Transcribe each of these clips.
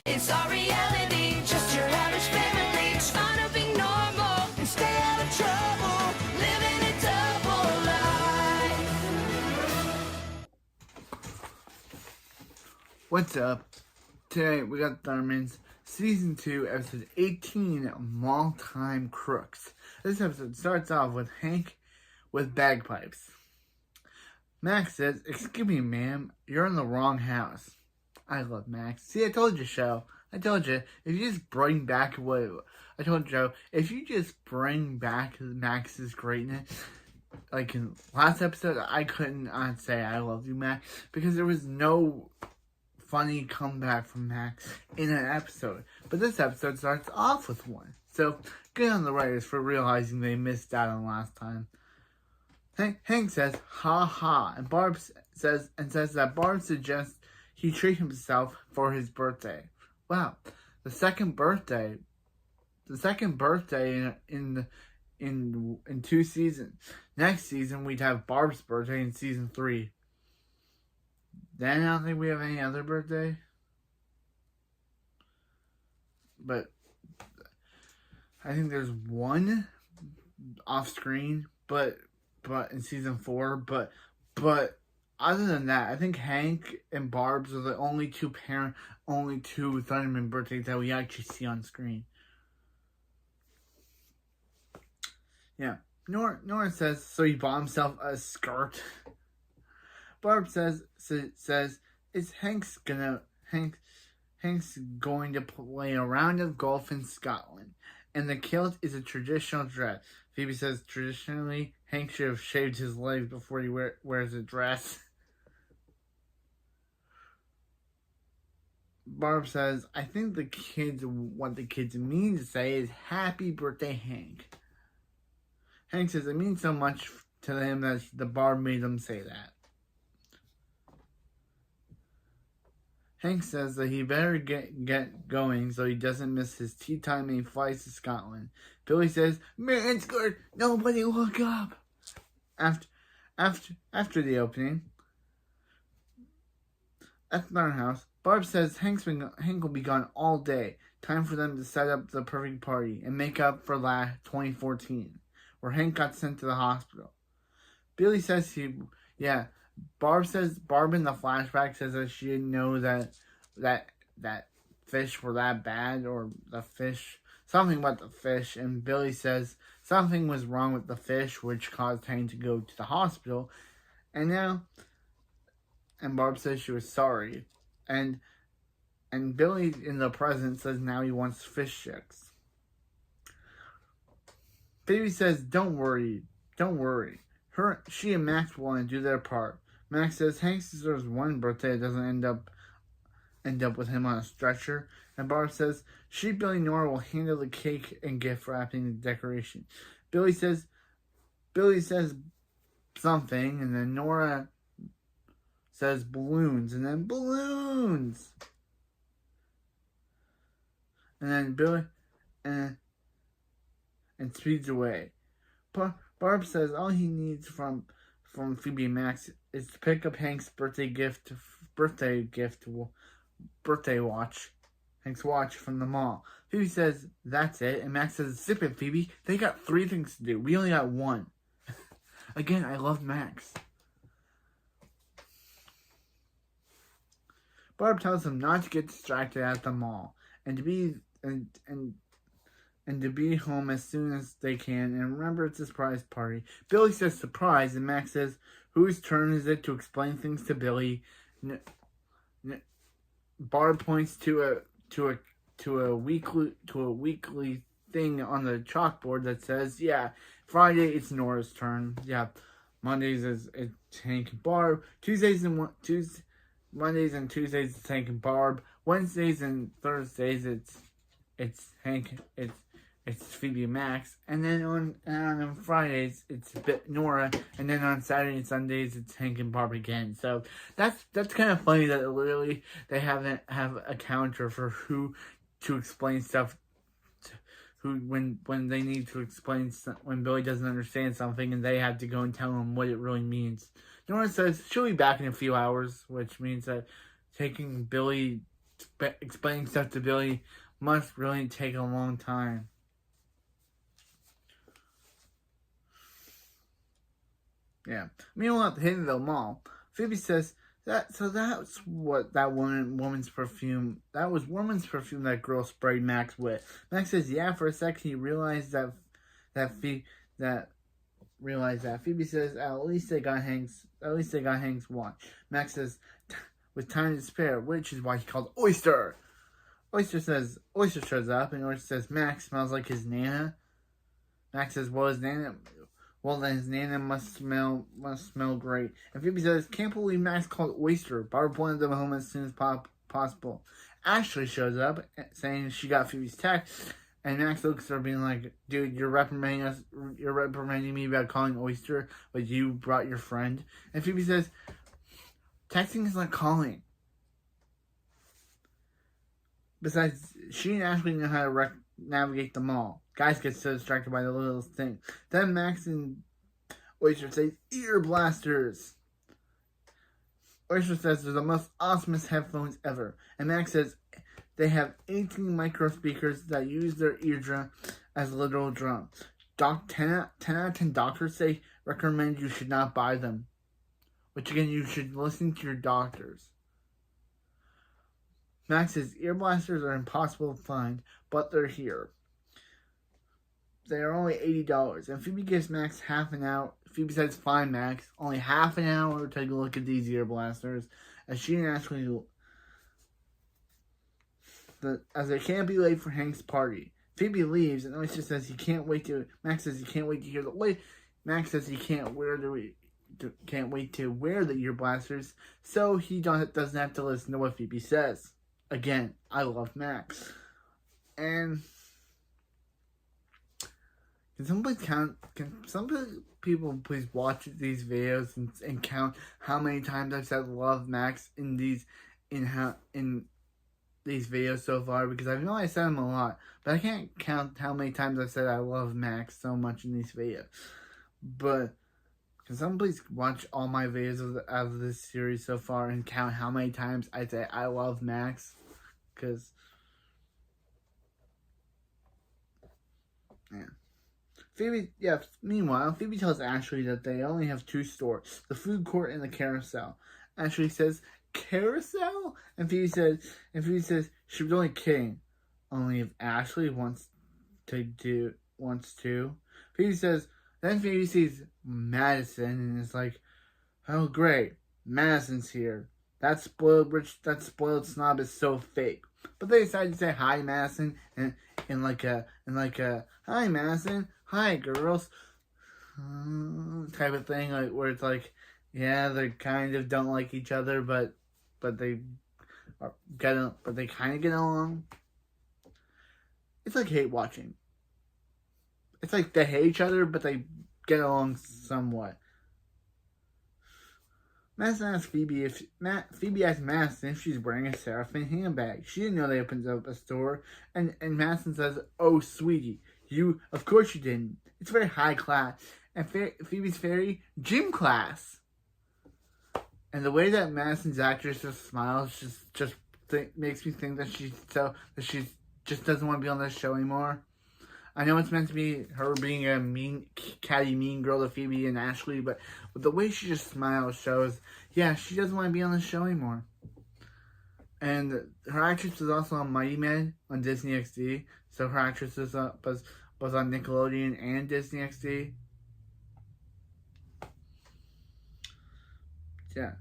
It's our reality, just your average family, trying to be normal and stay out of trouble, living a double life. What's up? Today we got Thurman's Season 2, Episode 18, Mall Time Crooks. This episode starts off with Hank with bagpipes. Max says, "Excuse me, ma'am, you're in the wrong house." I love Max. See, I told you, show. I told you, if you just bring back what... I told Joe, if you just bring back Max's greatness, like in last episode, I couldn't say I love you, Max, because there was no funny comeback from Max in an episode. But this episode starts off with one. So, good on the writers for realizing they missed out on last time. Hank says, "Ha ha," and Barb says that Barb suggests he treat himself for his birthday. Wow, the second birthday in 2 seasons. Next season we'd have Barb's birthday in season 3. Then I don't think we have any other birthday. But I think there's one off screen, but in season 4, but other than that, I think Hank and Barb's are the only two Thunderman birthdays that we actually see on screen. Yeah. Nora says, "So he bought himself a skirt." Barb says, "Is Hank's going to play a round of golf in Scotland, and the kilt is a traditional dress." Phoebe says, "Traditionally, Hank should have shaved his legs before he wears a dress." Barb says, "I think what the kids mean to say is happy birthday, Hank." Hank says it means so much to him that the Barb made them say that. Hank says that he better get going so he doesn't miss his tea time and he flies to Scotland. Billy says, "Man, skirt, nobody look up." After the opening, at the Barn House, Barb says Hank will be gone all day. Time for them to set up the perfect party and make up for 2014, where Hank got sent to the hospital. Billy says Barb in the flashback says that she didn't know that fish were that bad, or something about the fish, and Billy says something was wrong with the fish, which caused Hank to go to the hospital, and Barb says she was sorry, and Billy in the present says now he wants fish sticks. Phoebe says, don't worry. She and Max want to do their part. Max says Hank deserves one birthday that doesn't end up with him on a stretcher. And Barb says Billy, Nora will handle the cake and gift wrapping and decoration. Billy says something, and then Nora says balloons, and then balloons. And then Billy and speeds away. Barb says all he needs from Phoebe and Max is to pick up Hank's birthday watch, Hank's watch from the mall. Phoebe says that's it, and Max says, "Zip it, Phoebe. They got 3 things to do. We only got 1." Again, I love Max. Barb tells him not to get distracted at the mall and to be home as soon as they can, and remember it's a surprise party. Billy says surprise, and Max says whose turn is it to explain things to Billy. Barb points to a weekly thing on the chalkboard that says, Friday it's Nora's turn. Mondays it's Hank and Barb. Mondays and Tuesdays it's Hank and Barb. Wednesdays and Thursdays it's Hank. It's Phoebe and Max, and then on Fridays it's Nora, and then on Saturday and Sundays it's Hank and Barb again. So that's kind of funny that literally they have a counter for who to explain stuff to, who when they need to explain when Billy doesn't understand something, and they have to go and tell him what it really means. Nora says she'll be back in a few hours, which means that taking Billy explaining stuff to Billy must really take a long time. Yeah. Meanwhile, at the Hiddenville Mall, Phoebe says that's what that woman's perfume. That was woman's perfume that girl sprayed Max with. Max says, yeah. For a second, he realized Phoebe says, at least they got Hank's watch. Max says, with time to spare, which is why he called Oyster. Oyster shows up, and Oyster says, Max smells like his Nana. Max says, well, his Nana must smell great. And Phoebe says, can't believe Max called Oyster. Barb wanted them home as soon as possible. Ashley shows up, saying she got Phoebe's text. And Max looks at her being like, dude, you're reprimanding me about calling Oyster, but you brought your friend. And Phoebe says, texting is like calling. Besides, she and Ashley know how to navigate the mall. Guys get so distracted by the littlest thing. Then Max and Oyster say, ear blasters. Oyster says they're the most awesomest headphones ever. And Max says they have 18 micro speakers that use their eardrum as a literal drum. 10 out of 10 doctors recommend you should not buy them. Which again, you should listen to your doctors. Max says ear blasters are impossible to find, but they're here. They are only $80, and Phoebe gives Max half an hour. Phoebe says, fine, Max, only half an hour to take a look at these ear blasters. As she and Ashley, as they can't be late for Hank's party. Phoebe leaves, and Oyster says Max says he can't wait to hear the Max says he can't wait to wear the ear blasters, so he doesn't have to listen to what Phoebe says. Again, I love Max. And can some people please watch these videos and count how many times I've said love Max in these videos so far, because I know I said them a lot, but I can't count how many times I've said I love Max so much in these videos. But can someone please watch all my videos of this series so far and count how many times I say I love Max? Because, yeah. Meanwhile, Phoebe tells Ashley that they only have two stores, the food court and the carousel. Ashley says, carousel? And Phoebe says she was only kidding. Only if Ashley wants to. Then Phoebe sees Madison and is like, oh great, Madison's here. That spoiled snob is so fake. But they decide to say hi, Madison, and like a hi, Madison, hi, girls, type of thing, like where it's like, yeah, they kind of don't like each other, but they kind of get along. It's like hate watching. It's like they hate each other, but they get along somewhat. Madison asks Phoebe Phoebe asks Madison if she's wearing a Seraphim handbag. She didn't know they opened up a store, and Madison says, "Oh, sweetie, of course you didn't. It's very high class, and Phoebe's very gym class." And the way that Madison's actress just smiles makes me think that she just doesn't want to be on this show anymore. I know it's meant to be her being a catty, mean girl to Phoebe and Ashley, but the way she just smiles shows, yeah, she doesn't want to be on the show anymore. And her actress was also on Mighty Men on Disney XD, so her actress was on Nickelodeon and Disney XD. Yeah.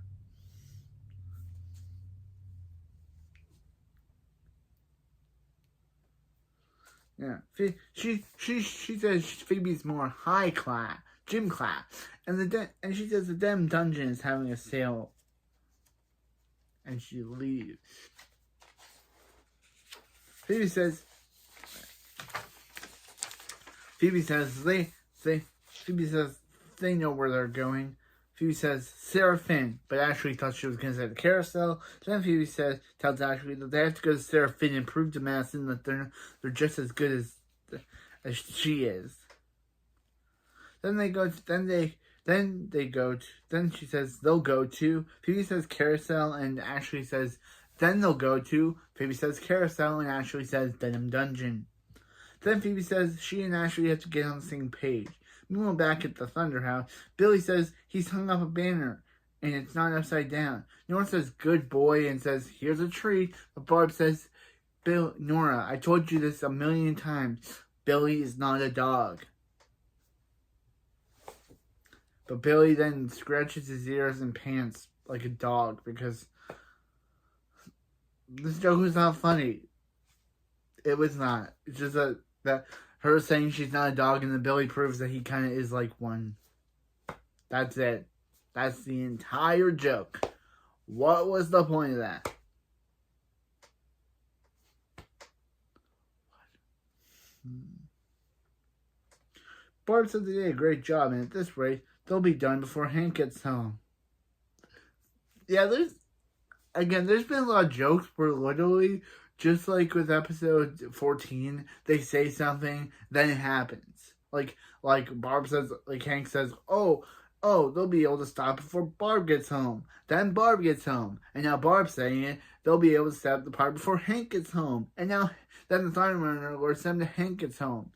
Yeah, she says Phoebe's more high class, gym class, and she says the damn dungeon is having a sale, and she leaves. Phoebe says they know where they're going. Phoebe says Seraphim, but Ashley thought she was going to say the carousel. Then Phoebe tells Ashley that they have to go to Seraphim and prove to Madison that they're just as good as she is. Then she says they'll go to. Phoebe says carousel, and Ashley says Then they'll go to, Phoebe says carousel, and Ashley says denim dungeon. Then Phoebe says she and Ashley have to get on the same page. Meanwhile, back at the Thunder House, Billy says he's hung up a banner, and it's not upside down. Nora says, good boy, and says, here's a treat. But Barb says, Nora, I told you this a million times. Billy is not a dog. But Billy then scratches his ears and pants like a dog because this joke was not funny. It was not. It's just that her saying she's not a dog and then Billy proves that he kind of is like one. That's it. That's the entire joke. What was the point of that? Barb said they did a great job, and at this rate, they'll be done before Hank gets home. Yeah, there's been a lot of jokes where literally, just like with episode 14, they say something, then it happens. Like Barb says, like Hank says, oh, they'll be able to stop before Barb gets home. Then Barb gets home. And now Barb's saying it, they'll be able to stop the part before Hank gets home. And now, then the Thunder Runner alerts them to Hank gets home.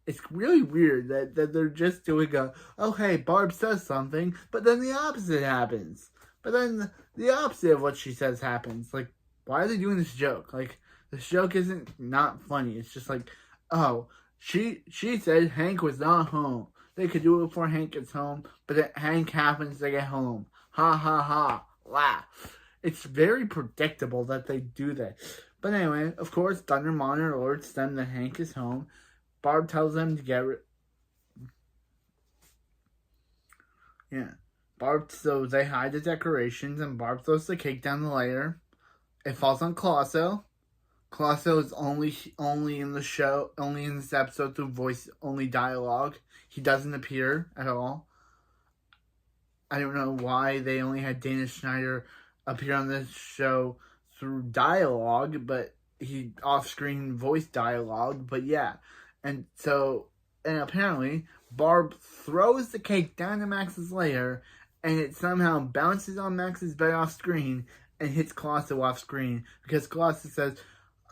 It's really weird that they're just doing oh hey, Barb says something, but then the opposite happens. But then the opposite of what she says happens. Like, why are they doing this joke? Like, this joke isn't not funny. It's just like, oh, she said Hank was not home. They could do it before Hank gets home, but then Hank happens to get home. Ha ha ha, laugh. It's very predictable that they do that. But anyway, of course, Thunder Monitor alerts them that Hank is home. Barb tells them to get Barb, so they hide the decorations, and Barb throws the cake down the ladder. It falls on Colosso. Colosso is only in the show, only in this episode through voice, only dialogue. He doesn't appear at all. I don't know why they only had Dana Schneider appear on this show through dialogue, but he off-screen voice dialogue, but yeah. And apparently, Barb throws the cake down to Max's lair, and it somehow bounces on Max's bed off screen and hits Colosso off screen, because Colosso says,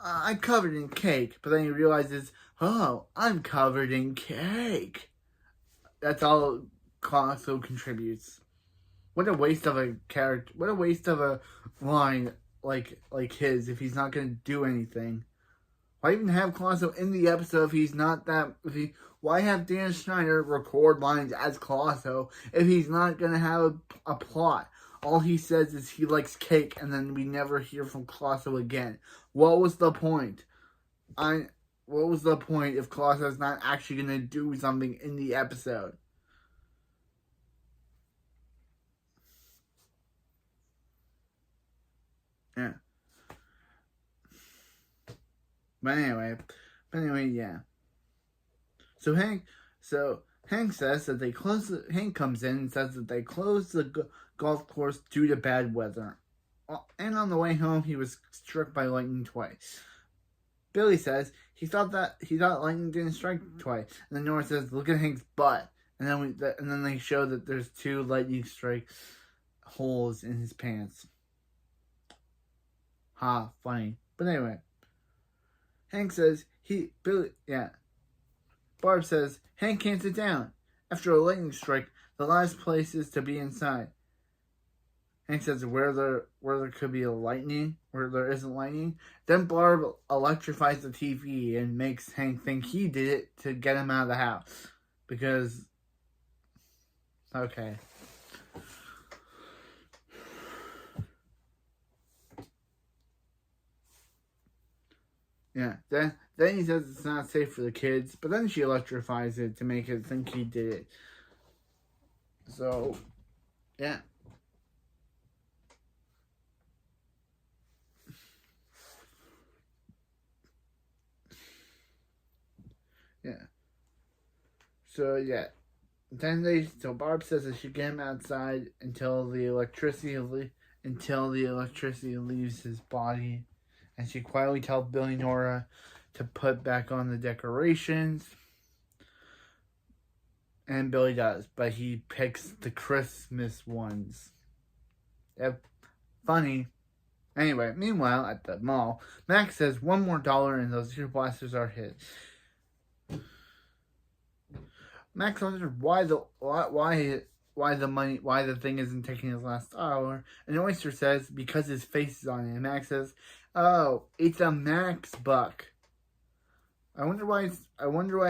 I'm covered in cake, but then he realizes, oh, I'm covered in cake. That's all Colosso contributes. What a waste of a character, what a waste of a line like his if he's not going to do anything. Why even have Colosso in the episode if he's not that... Why have Dan Schneider record lines as Colosso if he's not going to have a plot? All he says is he likes cake, and then we never hear from Colosso again. What was the point? What was the point if Colosso's not actually going to do something in the episode? Yeah. But anyway, yeah. So Hank says that Hank comes in and says that they closed the golf course due to bad weather. And on the way home, he was struck by lightning twice. Billy says he thought lightning didn't strike twice. And then Nora says, look at Hank's butt. And then they show that there's 2 lightning strike holes in his pants. Ha, funny. But anyway. Hank says Barb says Hank can't sit down. After a lightning strike, the last place is to be inside. Hank says where there could be where there isn't lightning. Then Barb electrifies the TV and makes Hank think he did it to get him out of the house. Because, okay. Yeah, then he says it's not safe for the kids, but then she electrifies it to make it think he did it. So, yeah. Yeah. So, yeah. So Barb says they should get him outside until the electricity leaves his body. And she quietly tells Billy and Nora to put back on the decorations. And Billy does, but he picks the Christmas ones. Funny. Anyway, meanwhile, at the mall, Max says one more dollar and those two blasters are his. Max wonders why the thing isn't taking his last dollar, and Oyster says because his face is on it. And Max says, "Oh, it's a Max buck. I wonder why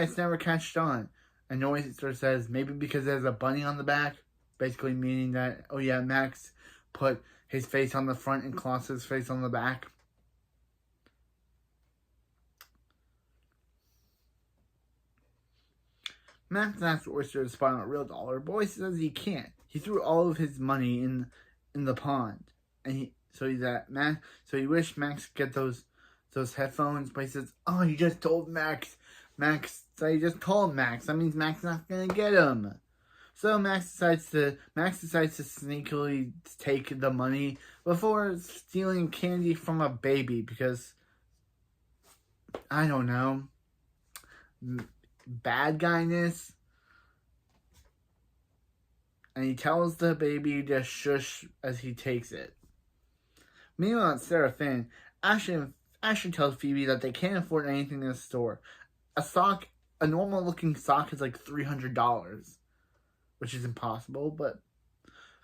it's never catched on." And Oyster says maybe because it has a bunny on the back, basically meaning that Max put his face on the front and Klaus's face on the back. Max asks Oyster to spot on a real dollar, but Oyster says he can't. He threw all of his money in the pond, and he wished Max could get those headphones, but he says, "Oh, you just told Max. He just told Max. That means Max is not gonna get them." So Max decides to sneakily take the money before stealing candy from a baby because, I don't know, bad guyness. And he tells the baby to shush as he takes it. Meanwhile, at Sarah Finn, Ashley tells Phoebe that they can't afford anything in the store. A normal looking sock is like $300. Which is impossible, but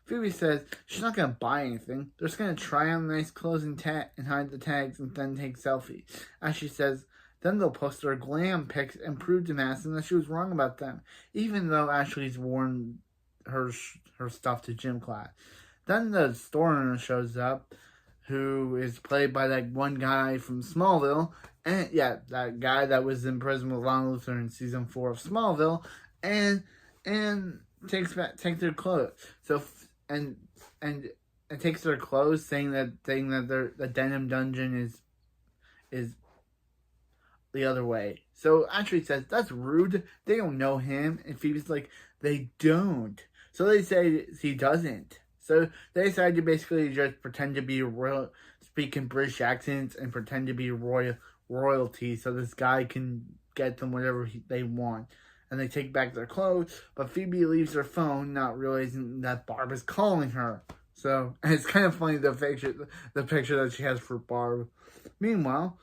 Phoebe says she's not going to buy anything. They're just going to try on nice clothes and hide the tags and then take selfies. Ashley says then they'll post their glam pics and prove to Madison that she was wrong about them, even though Ashley's worn her stuff to gym class. Then the store owner shows up, who is played by that one guy from Smallville, and that guy that was in prison with Lon Luthor in season 4 of Smallville, and takes their clothes. So and takes their clothes, saying that the denim dungeon is the other way. So Ashley says that's rude. They don't know him, and Phoebe's like they don't. So they say he doesn't. So they decide to basically just pretend to be royal, speaking British accents, and pretend to be royalty, so this guy can get them whatever they want. And they take back their clothes, but Phoebe leaves her phone, not realizing that Barb is calling her. So, and it's kind of funny, the picture that she has for Barb. Meanwhile,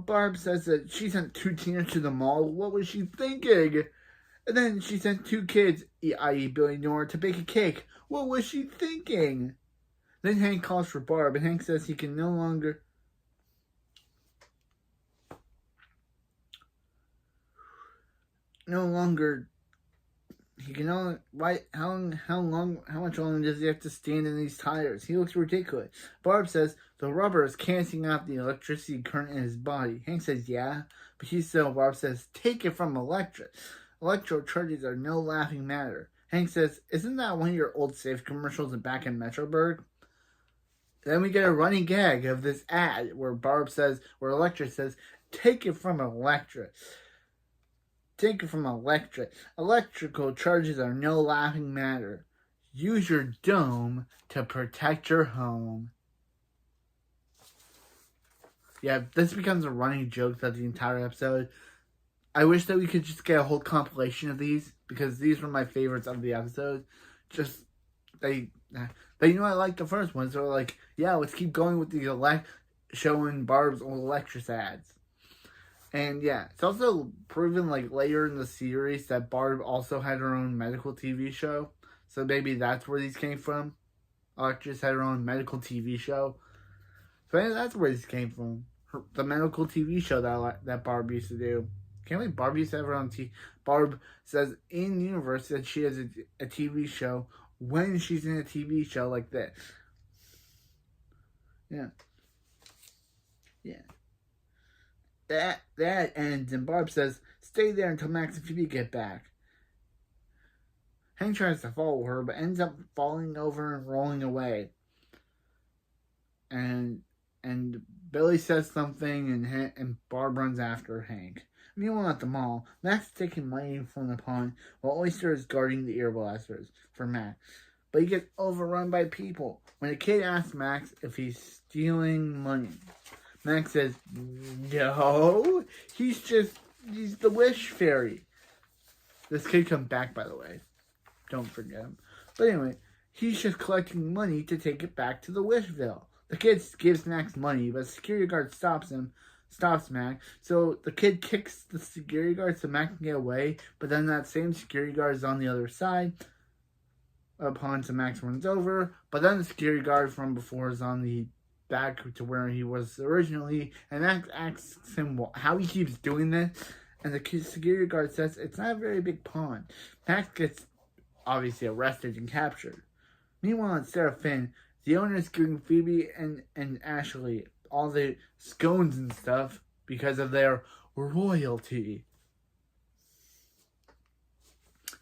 Barb says that she sent 2 teenagers to the mall. What was she thinking? And then she sent 2 kids, i.e. Billy and Nora, to bake a cake. What was she thinking? Then Hank calls for Barb, and Hank says he can no longer... how much longer does he have to stand in these tires? He looks ridiculous. Barb says the rubber is canceling out the electricity current in his body. Hank says yeah, but Barb says take it from Electra. Electro charges are no laughing matter. Hank says, isn't that one of your old safe commercials back in Metroburg? Then we get a running gag of this ad where Electra says, take it from Electra. Take it from Electra. Electrical charges are no laughing matter. Use your dome to protect your home. Yeah, this becomes a running joke throughout the entire episode. I wish that we could just get a whole compilation of these, because these were my favorites of the episode. They I like the first one, so like, yeah, let's keep going with the showing Barb's old Electric ads. And yeah, it's also proven like later in the series that Barb also had her own medical TV show. So maybe that's where these came from. Electric had her own medical TV show. So maybe that's where these came from. The medical TV show that Barb used to do. Can't believe Barb used to have her own Barb says in universe that she has a TV show when she's in a TV show like this. Yeah. That ends, and Barb says, stay there until Max and Phoebe get back. Hank tries to follow her, but ends up falling over and rolling away. And Billy says something, and Barb runs after Hank. Meanwhile, at the mall, Max is taking money from the pond, while Oyster is guarding the ear blasters for Max. But he gets overrun by people. When a kid asks Max if he's stealing money, Max says, no, he's the wish fairy. This kid comes back, by the way. Don't forget him. But anyway, he's just collecting money to take it back to the Wishville. The kid gives Max money, but the security guard stops Max. So the kid kicks the security guard so Max can get away, but then that same security guard is on the other side. Upon so Max runs over, but then the security guard from before is on the back to where he was originally, and Max asks him how he keeps doing this, and the security guard says it's not a very big pond. Max gets obviously arrested and captured. Meanwhile, at Seraphine, the owner is giving Phoebe and Ashley all the scones and stuff because of their royalty.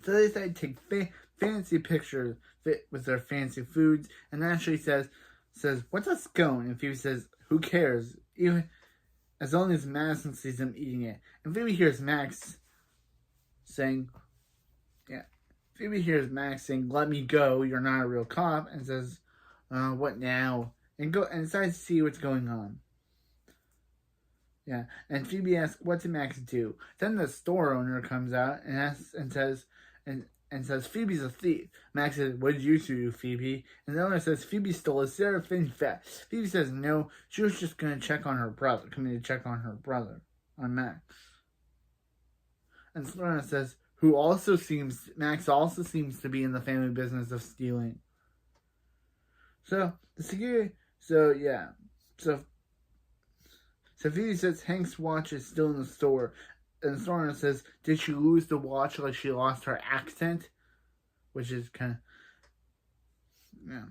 So they decide to take fancy pictures with their fancy foods, and Ashley says, "What's a scone?" And Phoebe says, "Who cares? Even as long as Madison sees them eating it." And Phoebe hears Max saying, "Let me go. You're not a real cop." And says, "What now?" And decides to see what's going on. Yeah, and Phoebe asks, "What did Max do?" Then the store owner comes out and says, "Phoebe's a thief." Max says, "What did you do, Phoebe?" And the owner says, "Phoebe stole a Seraphine vest." Phoebe says, "No, she was just going to check on her brother, on Max." And the store owner says, Max also seems to be in the family business of stealing. So Phoebe says Hank's watch is still in the store. And the store owner says, "Did she lose the watch like she lost her accent?" Which is kind of, yeah.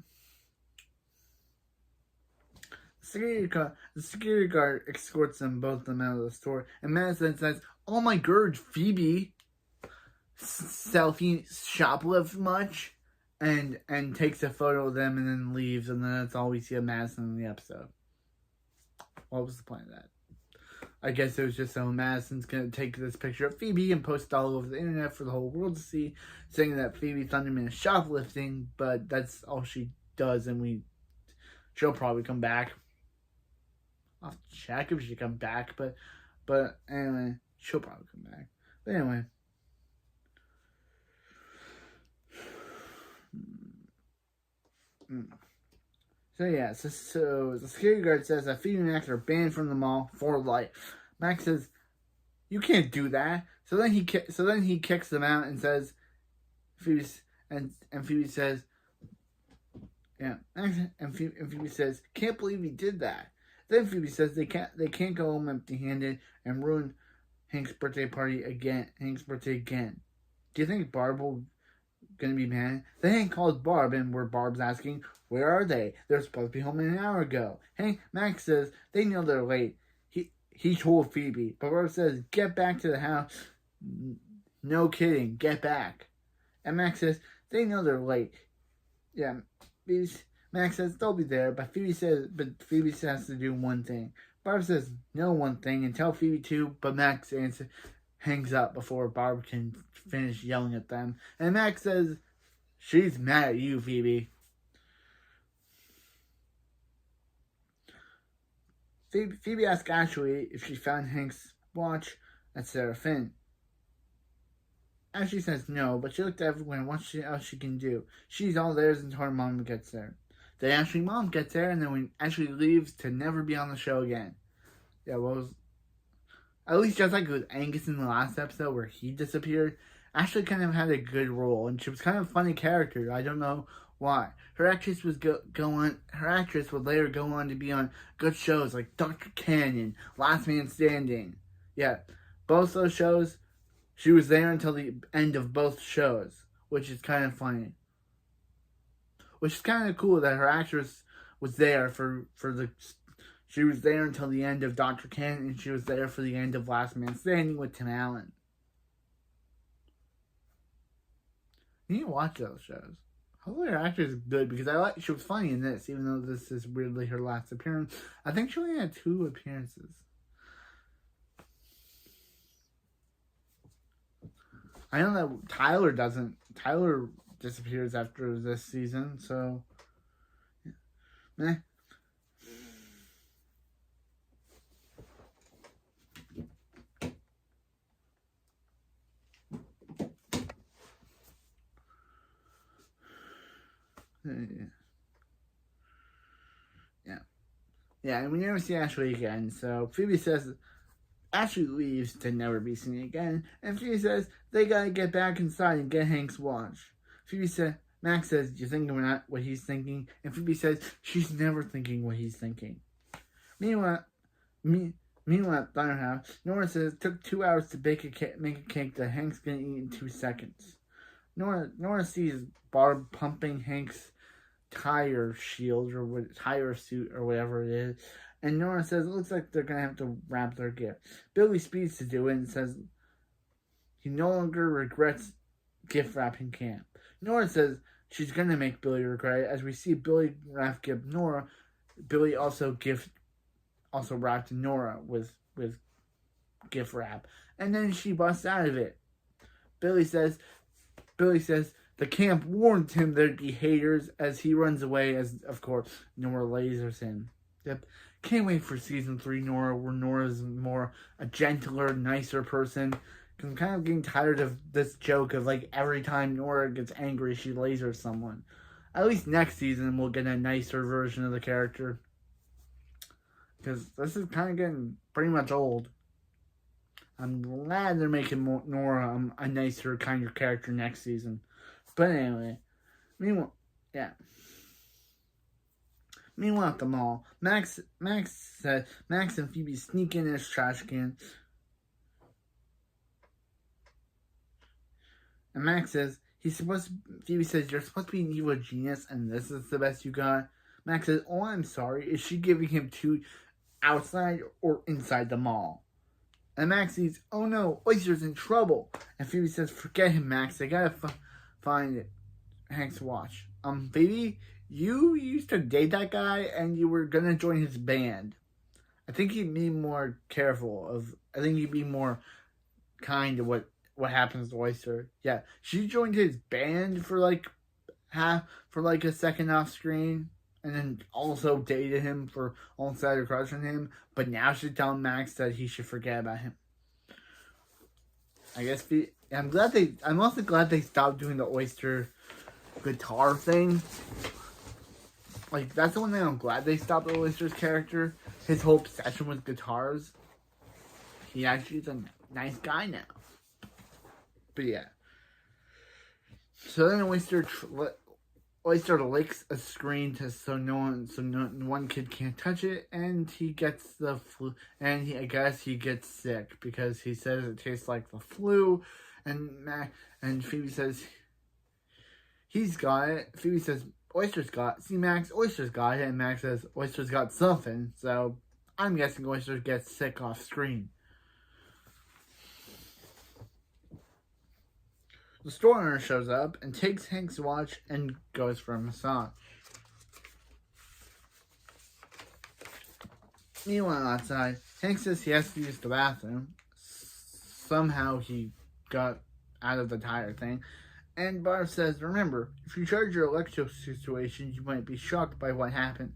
The security guard escorts both of them out of the store. And Madison says, "Oh my god, Phoebe, selfie shoplift much?" And takes a photo of them and then leaves. And then that's all we see of Madison in the episode. What was the point of that? I guess it was just so Madison's going to take this picture of Phoebe and post it all over the internet for the whole world to see, saying that Phoebe Thunderman is shoplifting, but that's all she does, and she'll probably come back. I'll have to check if she comes back, but anyway, she'll probably come back. But anyway. So yeah, so the security guard says that Phoebe and Max are banned from the mall for life. Max says, "You can't do that." So then he kicks them out and says, Phoebe says, yeah, and Phoebe says, "Can't believe he did that." Then Phoebe says they can't go home empty-handed and ruin Hank's birthday again. Do you think Barb will gonna be mad? Then Hank calls Barb, and where Barb's asking, "Where are they? They're supposed to be home an hour ago." Max says they know they're late. He told Phoebe, but Barb says, "Get back to the house." "No kidding, get back." And Max says they know they're late. Yeah, Max says they'll be there, but Phoebe has to do one thing. Barb says no one thing and tell Phoebe too, but Max hangs up before Barb can finish yelling at them. And Max says, "She's mad at you, Phoebe." Phoebe asks Ashley if she found Hank's watch at Seraphine. Ashley says no, but she looked at everyone and what else she can do. She's all theirs until her mom gets there. Then Ashley's mom gets there, and then when Ashley leaves to never be on the show again. Yeah, at least just like with Angus in the last episode where he disappeared, Ashley kind of had a good role, and she was kind of a funny character. I don't know why. Her actress would later go on to be on good shows like Dr. Cannon, Last Man Standing. Yeah, both those shows, she was there until the end of both shows, which is kind of funny. Which is kind of cool that her actress was there she was there until the end of Dr. Cannon, and she was there for the end of Last Man Standing with Tim Allen. You need to watch those shows. Hopefully her actress is good, because she was funny in this, even though this is weirdly her last appearance. I think she only had 2 appearances. I know that Tyler disappears after this season, so meh. Yeah. Yeah, and we never see Ashley again. So Phoebe says Ashley leaves to never be seen again, and Phoebe says they gotta get back inside and get Hank's watch. Max says, "You thinking about what he's thinking?" And Phoebe says she's never thinking what he's thinking. Meanwhile, at Thunder House, Nora says it took 2 hours to make a cake that Hank's gonna eat in 2 seconds. Nora sees Barb pumping Hank's tire shield or tire suit or whatever it is, and Nora says it looks like they're gonna have to wrap their gift. Billy speeds to do it and says he no longer regrets gift wrapping camp. Nora says she's gonna make Billy regret it. As we see Billy wrap gift Nora, Billy also wrapped Nora with gift wrap, and then she busts out of it. Billy says the camp warned him there'd be haters as he runs away, as of course Nora lasers him. Yep. Can't wait for season 3 Nora, where Nora's more a gentler, nicer person. Cause I'm kind of getting tired of this joke of like every time Nora gets angry she lasers someone. At least next season we'll get a nicer version of the character. Because this is kind of getting pretty much old. I'm glad they're making Nora a nicer, kinder character next season. But anyway, meanwhile at the mall, Max and Phoebe sneak in his trash can. And Max says, Phoebe says, you're supposed to be an evil genius and this is the best you got. Max says, oh, I'm sorry. Is she giving him 2 outside or inside the mall? And Max says, oh no, Oyster's in trouble. And Phoebe says, forget him, Max. They gotta find Hank's watch. Phoebe, you used to date that guy and you were gonna join his band. I think you'd be more careful I think you'd be more kind to what happens to Oyster. Yeah, she joined his band for like a second off screen. And then also dated him for almost had a crush on him. But now she's telling Max that he should forget about him. I guess I'm also glad they stopped doing the Oyster guitar thing. Like, that's the one thing I'm glad they stopped the Oyster's character. His whole obsession with guitars. He actually is a nice guy now. But yeah. So then Oyster licks a screen so one kid can't touch it, and he gets the flu, and I guess he gets sick because he says it tastes like the flu, and Phoebe says he's got it. Phoebe says Oyster's got it. See, Max, Oyster's got it, and Max says Oyster's got something. So I'm guessing Oyster gets sick off screen. The store owner shows up and takes Hank's watch and goes for a massage. Meanwhile, outside, Hank says he has to use the bathroom. Somehow he got out of the tire thing. And Barb says, remember, if you charge your electric situation, you might be shocked by what happens.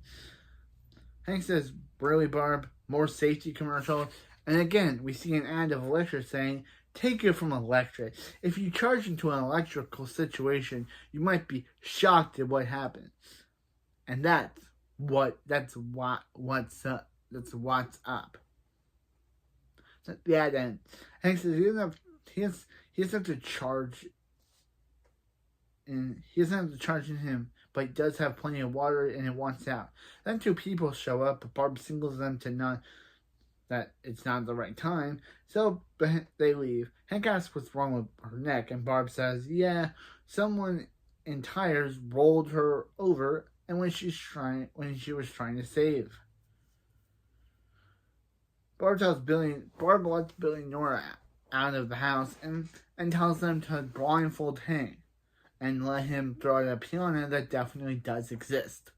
Hank says, really, Barb? More safety commercial? And again, we see an ad of Electric saying, take it from Electric. If you charge into an electrical situation, you might be shocked at what happens. And that's what's up. So, yeah, then Hank says he doesn't have to charge, and he doesn't have to charge in him, but he does have plenty of water and it wants out. Then 2 people show up, but Barb signals them that it's not the right time, so they leave. Hank asks what's wrong with her neck, and Barb says, yeah, someone in tires rolled her over, and when she was trying to save. Barb lets Billy and Nora out of the house and tells them to blindfold Hank and let him throw at a piano that definitely does exist.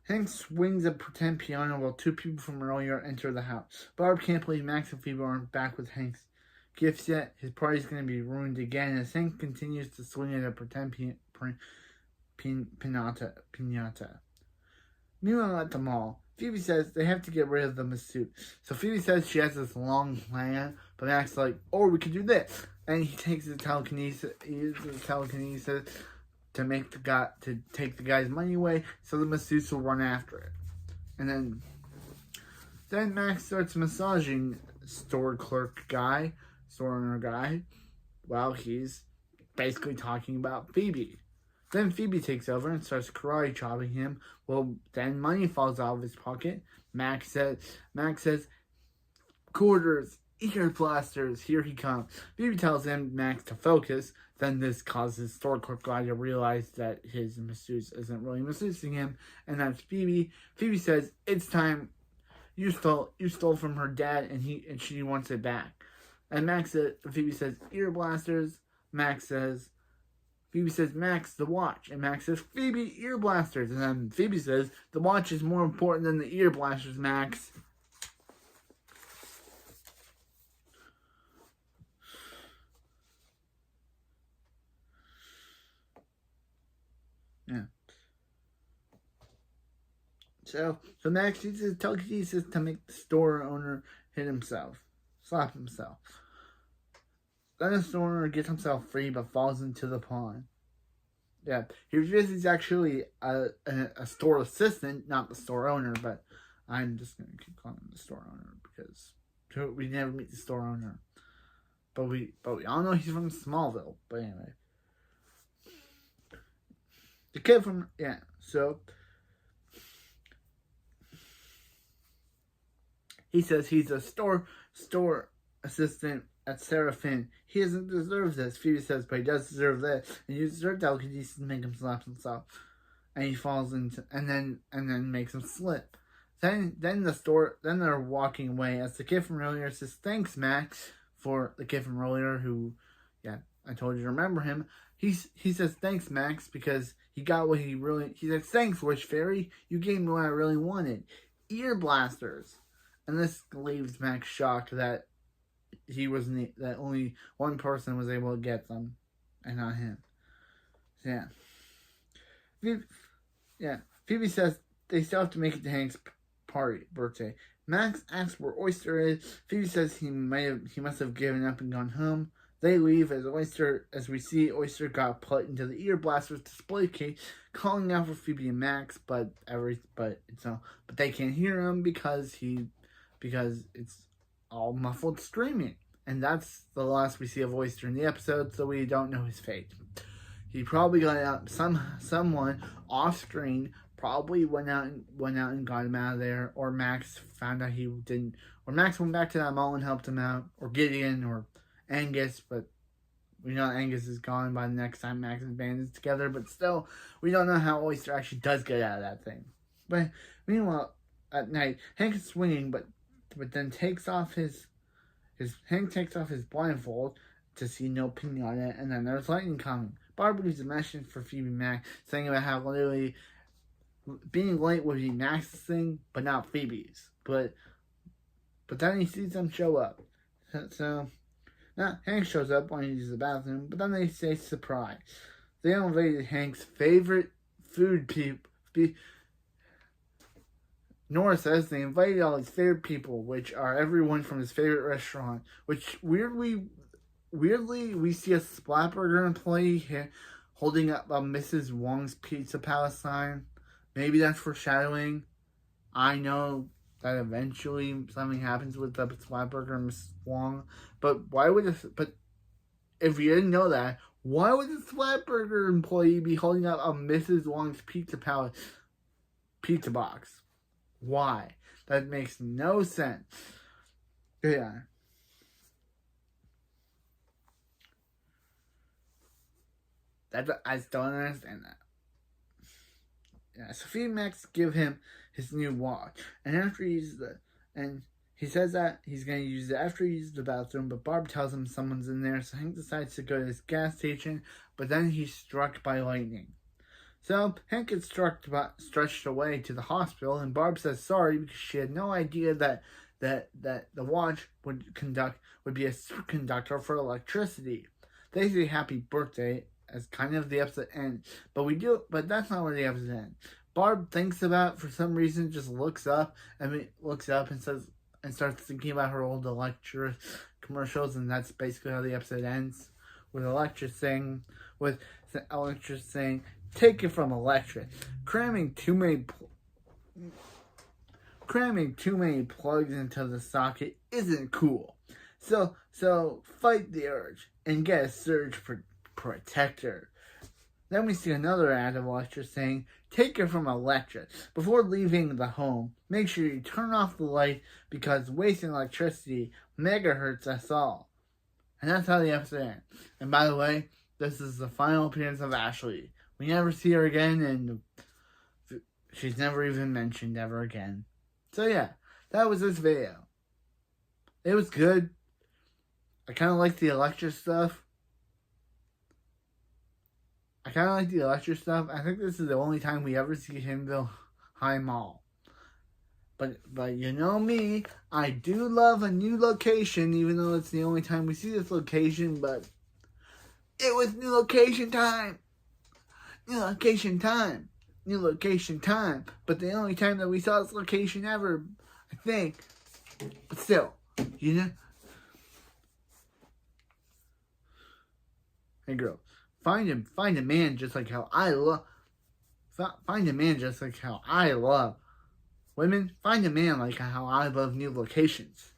Hank swings a pretend piano while 2 people from earlier enter the house. Barb can't believe Max and Phoebe aren't back with Hank's gifts yet. His party's going to be ruined again as Hank continues to swing at a pretend pinata. Meanwhile, at the mall, Phoebe says they have to get rid of the masseuse. So Phoebe says she has this long plan, but Max's like, or we could do this. and he takes the telekinesis. He uses the telekinesis to take the guy's money away, so the masseuse will run after it. And then Max starts massaging store owner guy, while he's basically talking about Phoebe. Then Phoebe takes over and starts karate chopping him. Well, then money falls out of his pocket. Max says, quarters, ear blasters, here he comes. Phoebe tells Max to focus. Then this causes store clerk guy to realize that his masseuse isn't really masseusing him, and that's Phoebe. Phoebe says, it's time. You stole from her dad, and she wants it back. And Phoebe says, ear blasters. Phoebe says, Max, the watch. And Max says, Phoebe, ear blasters. And then Phoebe says, the watch is more important than the ear blasters, Max. Yeah. So Max uses telekinesis to make the store owner slap himself. Then the store owner gets himself free but falls into the pond. Yeah, he's actually a store assistant, not the store owner, but I'm just going to keep calling him the store owner because we never meet the store owner. But we all know he's from Smallville. But anyway. The kid from, so he says he's a store assistant at Seraphim. He doesn't deserve this. Phoebe says, but he does deserve this. And he uses her telekinesis to make him slap himself. And he falls into, and then makes him slip. Then they're walking away as the kid from earlier says, thanks, Max, for the kid from earlier who, I told you to remember him. He says, thanks, Max, because he got what he says, thanks, Wish Fairy. You gave me what I really wanted. Ear blasters. And this leaves Max shocked that that only one person was able to get them, and not him. So, Phoebe says they still have to make it to Hank's birthday. Max asks where Oyster is. Phoebe says he must have given up and gone home. They leave as we see Oyster got put into the ear blaster's display case, calling out for Phoebe and Max, but they can't hear him because it's all muffled screaming. And that's the last we see of Oyster in the episode, so we don't know his fate. He probably got out, someone off screen probably went out and got him out of there, or Max found out he didn't, or Max went back to that mall and helped him out, or Gideon, or Angus, but we know Angus is gone by the next time Max and band is together, but still, we don't know how Oyster actually does get out of that thing. But meanwhile, at night, Hank is swinging, but then takes off Hank takes off his blindfold to see no pinata, and then there's lightning coming. Barb leaves a message for Phoebe and Max, saying about how literally being late would be Max's thing, but not Phoebe's. But then he sees them show up. So now Hank shows up when he uses the bathroom, but then they say surprise. They invaded Hank's favorite food Nora says they invited all his favorite people, which are everyone from his favorite restaurant. Which weirdly we see a Splatburger employee here holding up a Mrs. Wong's Pizza Palace sign. Maybe that's foreshadowing. I know that eventually something happens with the Splatburger and Mrs. Wong, but if you didn't know that, why would the Splatburger employee be holding up a Mrs. Wong's Pizza Palace pizza box? Why? That makes no sense. Yeah. I still don't understand that. Yeah, Sophie and Max give him his new watch, and he says that he's going to use it after he uses the bathroom, but Barb tells him someone's in there, so Hank decides to go to his gas station, but then he's struck by lightning. So Hank gets stretched away to the hospital, and Barb says sorry because she had no idea that the watch would be a superconductor for electricity. They say happy birthday as kind of the episode ends, but that's not where the episode ends. Barb thinks about, for some reason, just looks up and says and starts thinking about her old electric commercials, and that's basically how the episode ends. With Electra saying, "Take it from Electra. Cramming too many plugs into the socket isn't cool. So fight the urge and get a surge protector." Then we see another ad of Electra saying, "Take it from Electra. Before leaving the home, make sure you turn off the light because wasting electricity mega hurts us all." And that's how the episode ends. And by the way, this is the final appearance of Ashley. We never see her again, and she's never even mentioned ever again. So yeah, that was this video. It was good. I kind of like the Electra stuff. I think this is the only time we ever see Himville High Mall. But you know me, I do love a new location, even though it's the only time we see this location, but it was new location time. New location time. But the only time that we saw this location ever, I think. But still, you know. Hey girl, find a man just like how I love. Find a man just like how I love. Women, find a man like how I love new locations.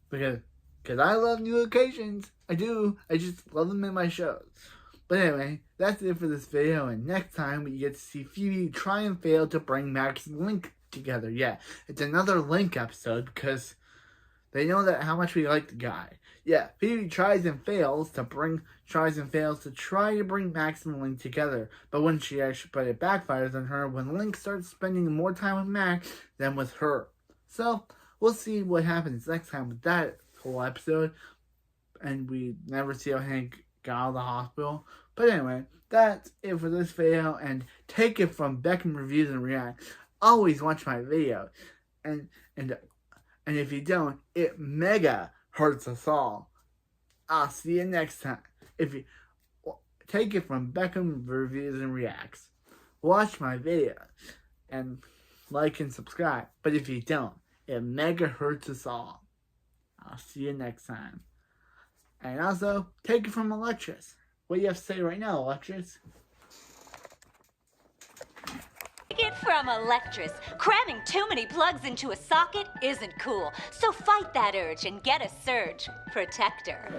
Because I love new locations. I do. I just love them in my shows. But anyway, that's it for this video. And next time we get to see Phoebe try and fail to bring Max and Link together. Yeah, it's another Link episode because they know that how much we like the guy. Yeah, Phoebe tries and fails to try to bring Max and Link together. But it backfires on her when Link starts spending more time with Max than with her. So, we'll see what happens next time with that whole episode. And we never see how Hank got out of the hospital. But anyway, that's it for this video. And take it from Beckham Reviews and Reacts. Always watch my video. And if you don't, it mega hurts us all. I'll see you next time. Take it from Beckham Reviews and Reacts. Watch my video and like and subscribe. But if you don't, it mega hurts us all. I'll see you next time. And also, take it from Electris. What do you have to say right now, Electris? Take it from Electris. Cramming too many plugs into a socket isn't cool. So fight that urge and get a surge protector.